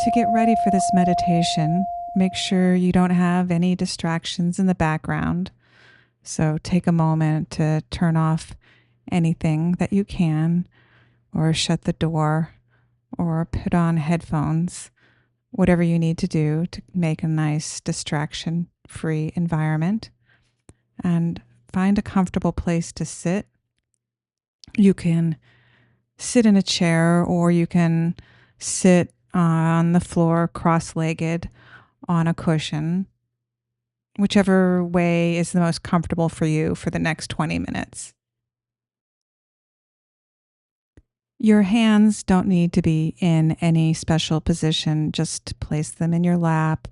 To get ready for this meditation, make sure you don't have any distractions in the background. So take a moment to turn off anything that you can, or shut the door, or put on headphones, whatever you need to do to make a nice distraction free environment. And find a comfortable place to sit. You can sit in a chair, or you can sit on the floor cross legged on a cushion, whichever way is the most comfortable for you for the next 20 minutes. Your hands don't need to be in any special position. Just place them in your lap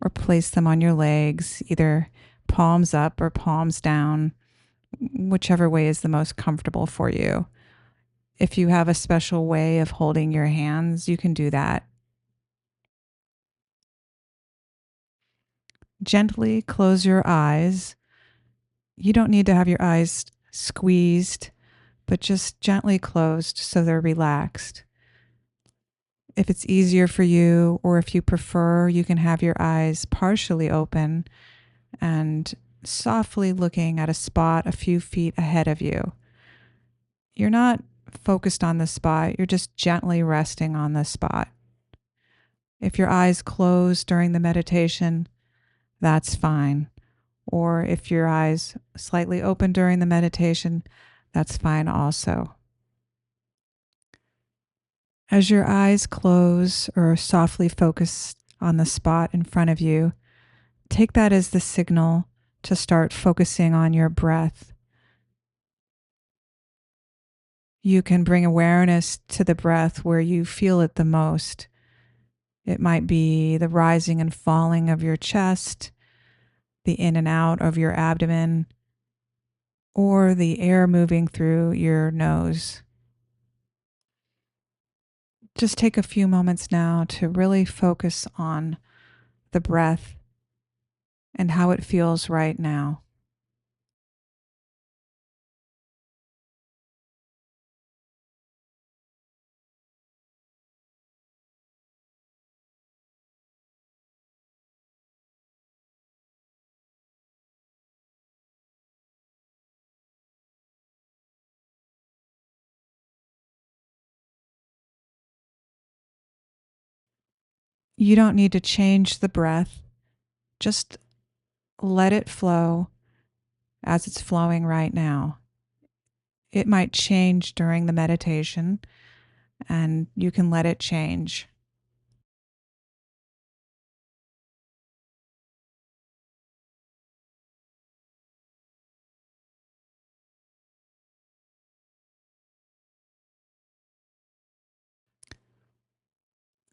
or place them on your legs, either palms up or palms down, whichever way is the most comfortable for you. If you have a special way of holding your hands, you can do that. Gently close your eyes. You don't need to have your eyes squeezed, but just gently closed so they're relaxed. If it's easier for you, or if you prefer, you can have your eyes partially open and softly looking at a spot a few feet ahead of you. You're not focused on the spot, you're just gently resting on the spot. If your eyes close during the meditation, that's fine. Or if your eyes slightly open during the meditation, that's fine also. As your eyes close or softly focus on the spot in front of you, take that as the signal to start focusing on your breath. You can bring awareness to the breath where you feel it the most. It might be the rising and falling of your chest, the in and out of your abdomen, or the air moving through your nose. Just take a few moments now to really focus on the breath and how it feels right now. You don't need to change the breath. Just let it flow as it's flowing right now. It might change during the meditation, and you can let it change.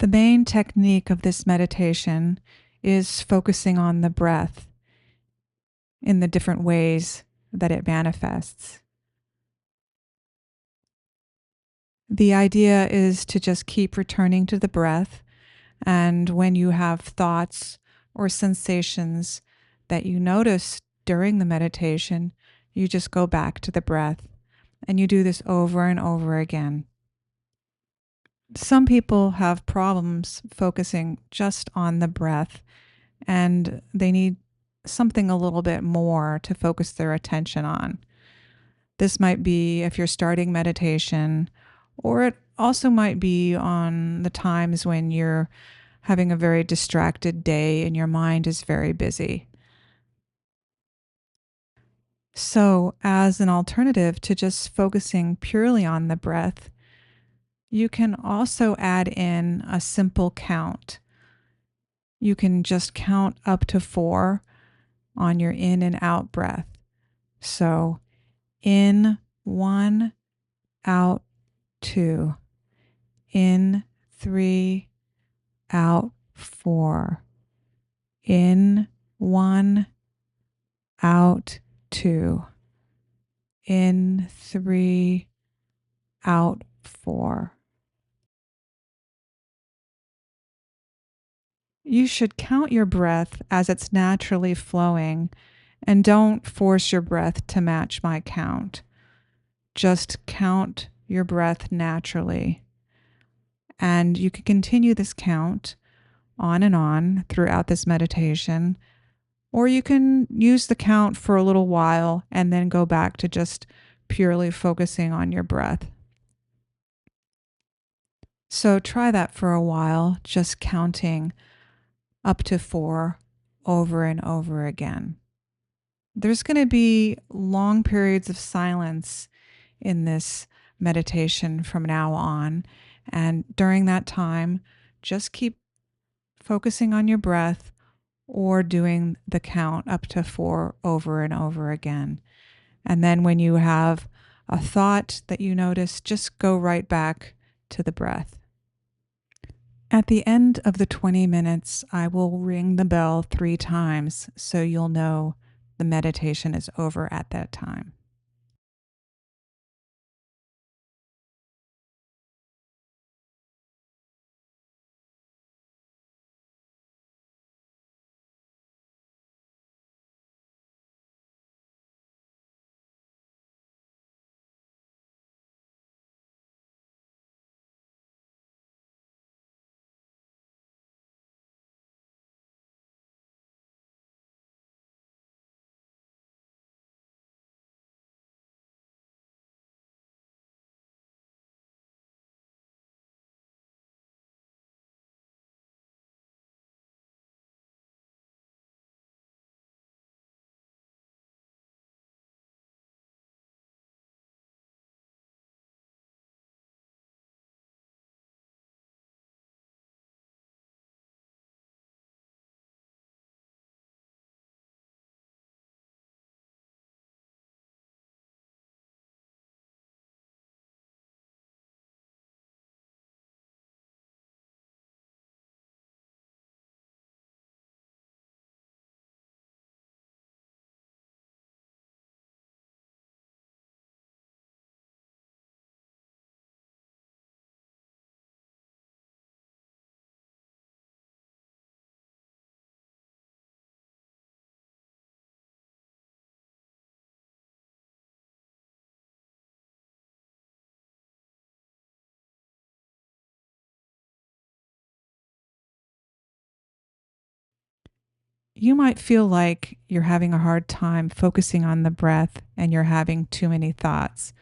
The main technique of this meditation is focusing on the breath in the different ways that it manifests. The idea is to just keep returning to the breath, and when you have thoughts or sensations that you notice during the meditation, you just go back to the breath, and you do this over and over again. Some people have problems focusing just on the breath, and they need something a little bit more to focus their attention on. This might be if you're starting meditation, or it also might be on the times when you're having a very distracted day and your mind is very busy. So, as an alternative to just focusing purely on the breath, you can also add in a simple count. You can just count up to 4 on your in and out breath. So, in 1, out 2, in 3, out 4, in 1, out 2, in 3, out 4. You should count your breath as it's naturally flowing, and don't force your breath to match my count. Just count your breath naturally. And you can continue this count on and on throughout this meditation, or you can use the count for a little while and then go back to just purely focusing on your breath. So try that for a while, just counting up to 4 over and over again. There's going to be long periods of silence in this meditation from now on. And during that time, just keep focusing on your breath or doing the count up to 4 over and over again. And then when you have a thought that you notice, just go right back to the breath. At the end of the 20 minutes, I will ring the bell 3 times so you'll know the meditation is over at that time. You might feel like you're having a hard time focusing on the breath and you're having too many thoughts.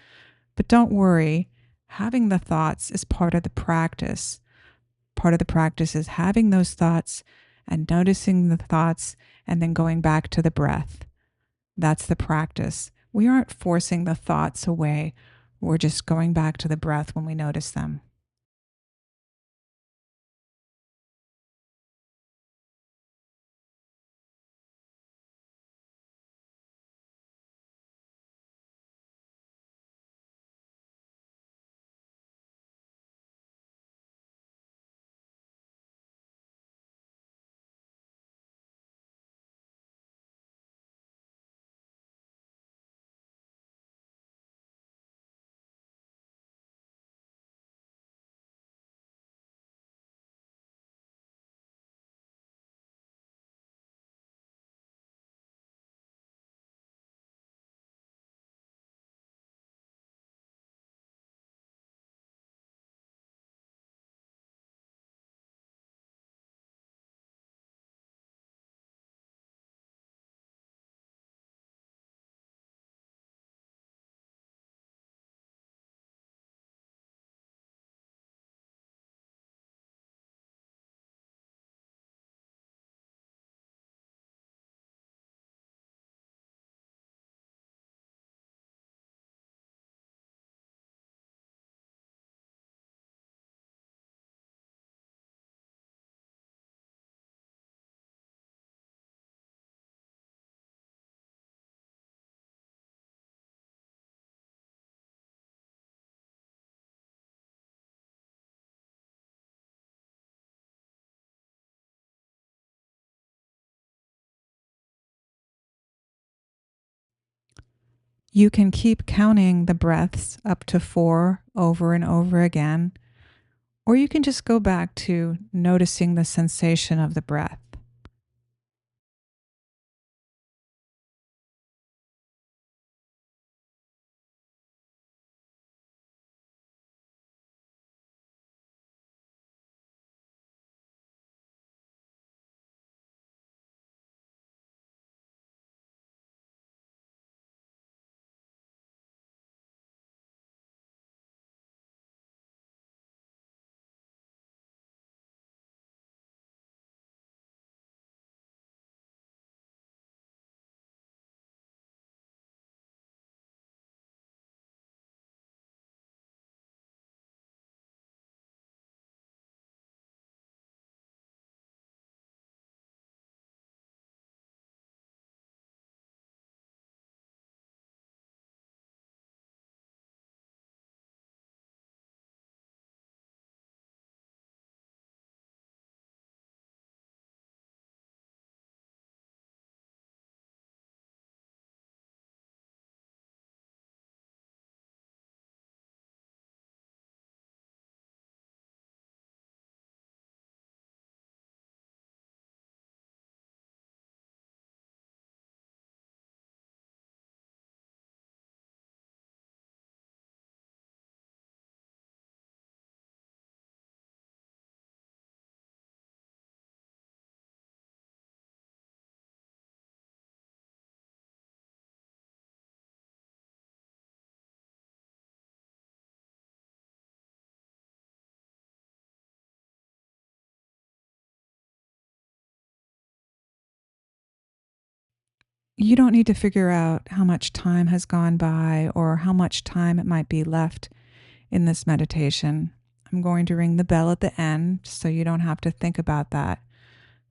But don't worry, having the thoughts is part of the practice. Part of the practice is having those thoughts and noticing the thoughts and then going back to the breath. That's the practice. We aren't forcing the thoughts away. We're just going back to the breath when we notice them. You can keep counting the breaths up to 4 over and over again, or you can just go back to noticing the sensation of the breath. You don't need to figure out how much time has gone by or how much time it might be left in this meditation. I'm going to ring the bell at the end so you don't have to think about that.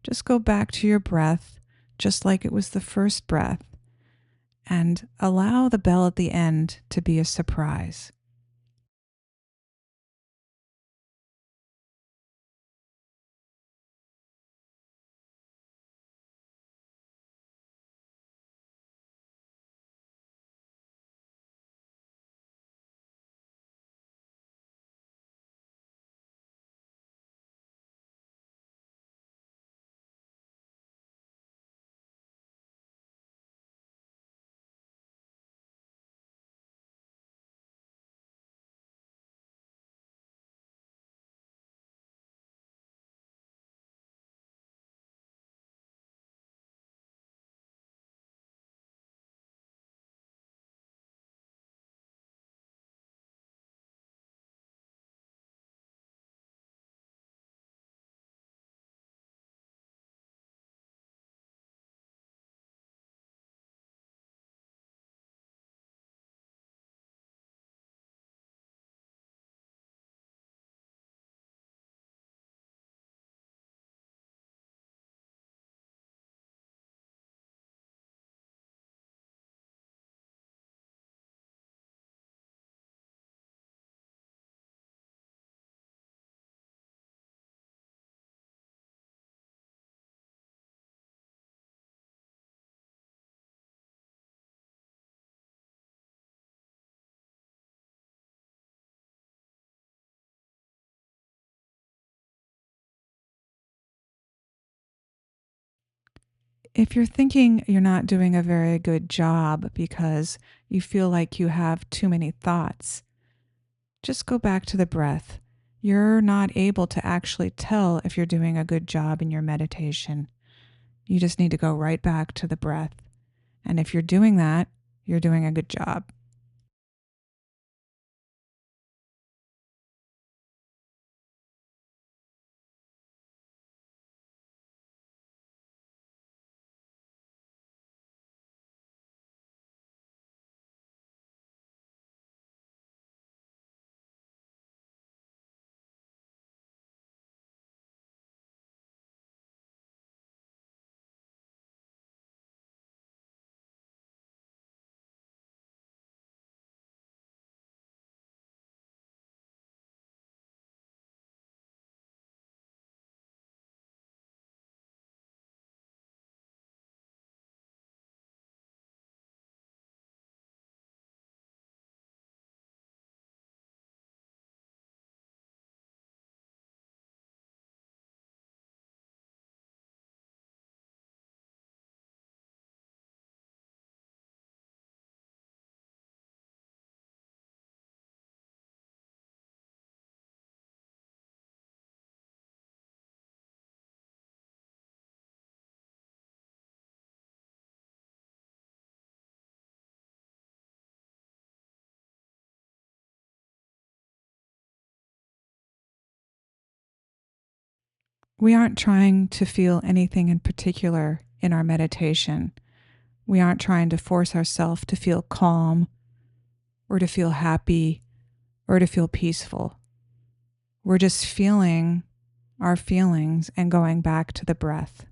Just go back to your breath, just like it was the first breath, and allow the bell at the end to be a surprise. If you're thinking you're not doing a very good job because you feel like you have too many thoughts, just go back to the breath. You're not able to actually tell if you're doing a good job in your meditation. You just need to go right back to the breath. And if you're doing that, you're doing a good job. We aren't trying to feel anything in particular in our meditation. We aren't trying to force ourselves to feel calm or to feel happy or to feel peaceful. We're just feeling our feelings and going back to the breath.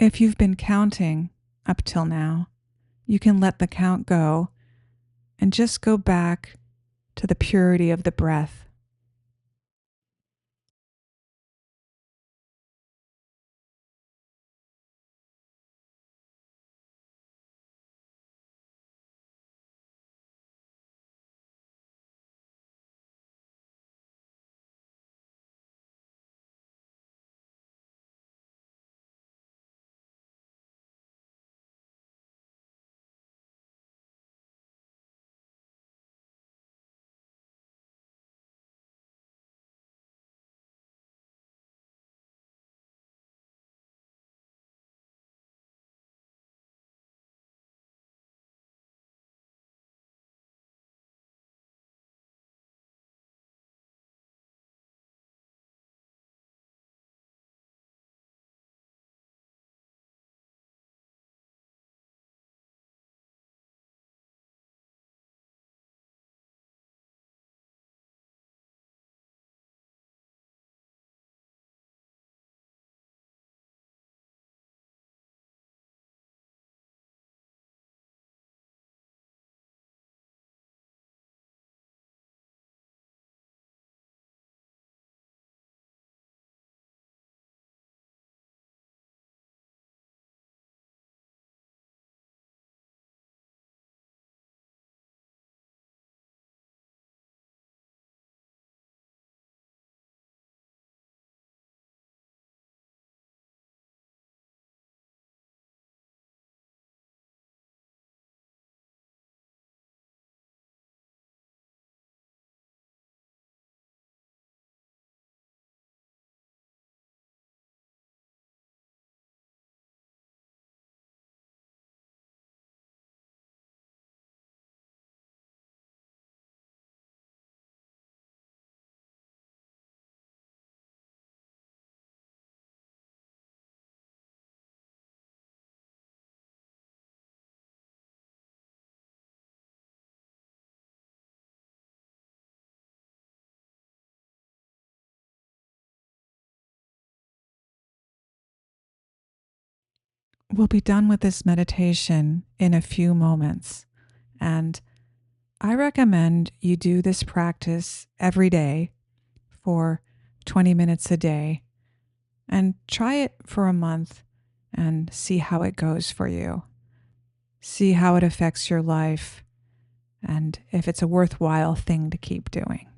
If you've been counting up till now, you can let the count go and just go back to the purity of the breath. We'll be done with this meditation in a few moments. And I recommend you do this practice every day for 20 minutes a day and try it for a month and see how it goes for you. See how it affects your life and if it's a worthwhile thing to keep doing.